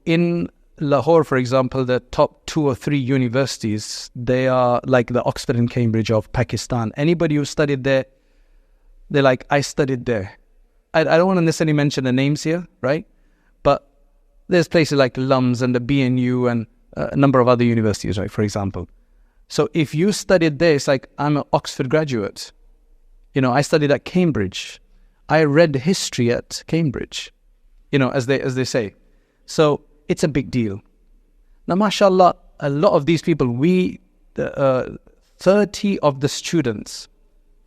in Lahore, for example, the top 2 or 3 universities, they are like the Oxford and Cambridge of Pakistan. Anybody who studied there, they're like, I studied there. I don't want to necessarily mention the names here, right? But there's places like LUMS and the BNU and a number of other universities, right, for example. So if you studied there, it's like, I'm an Oxford graduate. I studied at Cambridge. I read history at Cambridge, as they say. So it's a big deal. Now, mashallah, a lot of these people, 30 of the students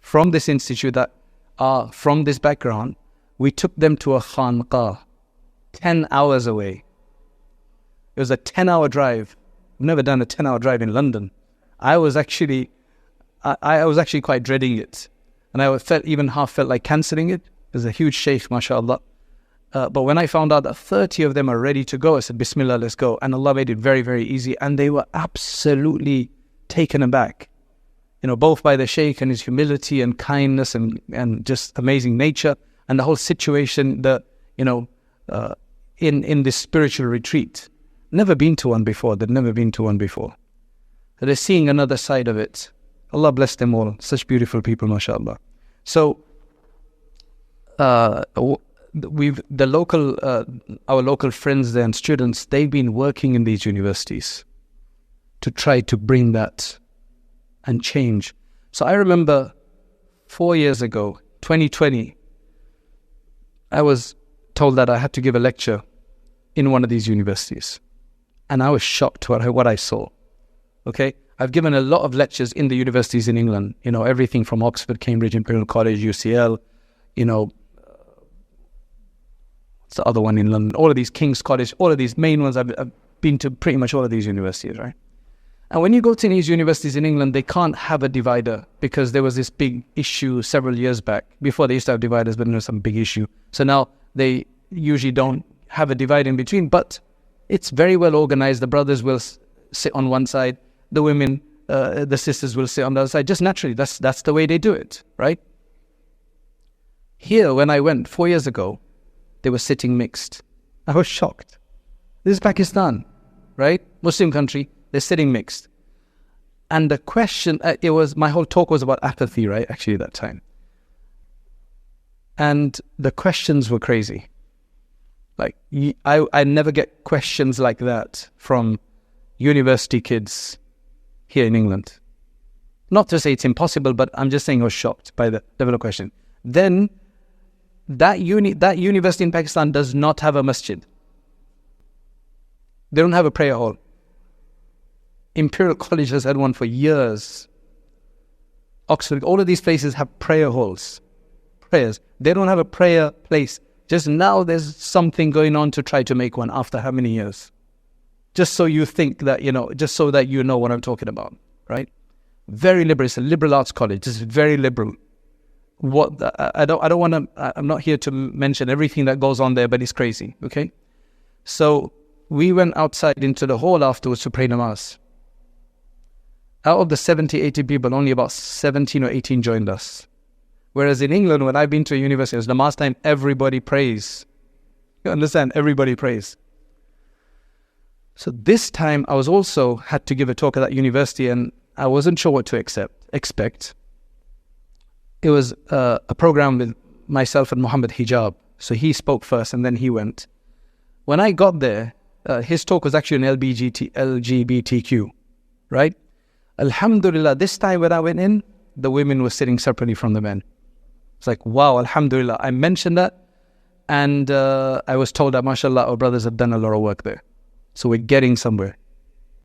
from this institute that are from this background, we took them to a khanqah, 10 hours away. It was a 10-hour drive. I've never done a 10-hour drive in London. I was actually quite dreading it. And I half felt like cancelling it. There's a huge sheikh, mashallah. But when I found out that 30 of them are ready to go, I said, Bismillah, let's go. And Allah made it very, very easy. And they were absolutely taken aback, both by the sheikh and his humility and kindness and just amazing nature and the whole situation that, in this spiritual retreat. Never been to one before. They'd never been to one before. So they're seeing another side of it. Allah bless them all. Such beautiful people, mashallah. So, our local friends there and students, they've been working in these universities to try to bring that and change. So I remember 4 years ago, 2020, I was told that I had to give a lecture in one of these universities. And I was shocked what I saw. Okay? I've given a lot of lectures in the universities in England, everything from Oxford, Cambridge, Imperial College, UCL, what's the other one in London? All of these, King's College, all of these main ones. I've been to pretty much all of these universities, right? And when you go to these universities in England, they can't have a divider because there was this big issue several years back. Before they used to have dividers, but there was some big issue. So now they usually don't have a divider in between, but it's very well organized. The brothers will sit on one side, the women, the sisters will sit on the other side. Just naturally, that's the way they do it, right? Here, when I went 4 years ago, they were sitting mixed. I was shocked. This is Pakistan, right? Muslim country. They're sitting mixed. And the question, my whole talk was about apathy, right? Actually, at that time. And the questions were crazy. Like, I never get questions like that from university kids here in England. Not to say it's impossible, but I'm just saying I was shocked by the level of question. Then, that university in Pakistan does not have a masjid. They don't have a prayer hall. Imperial College has had one for years. Oxford, all of these places have prayer halls. Prayers. They don't have a prayer place. Just now there's something going on to try to make one after how many years? Just so you think that, just so that you know what I'm talking about, right? Very liberal. It's a liberal arts college. It's very liberal. I don't want to, I'm not here to mention everything that goes on there, but it's crazy, okay? So we went outside into the hall afterwards to pray namaz. Out of the 70, 80 people, only about 17 or 18 joined us. Whereas in England, when I've been to a university, it was namaz time, everybody prays. You understand? Everybody prays. So this time, I was also had to give a talk at that university, and I wasn't sure what to expect. It was a program with myself and Muhammad Hijab. So he spoke first, and then he went. When I got there, his talk was actually an LGBTQ, right? Alhamdulillah, this time when I went in, the women were sitting separately from the men. It's like, wow, Alhamdulillah. I mentioned that, and I was told that, mashallah, our brothers have done a lot of work there. So we're getting somewhere.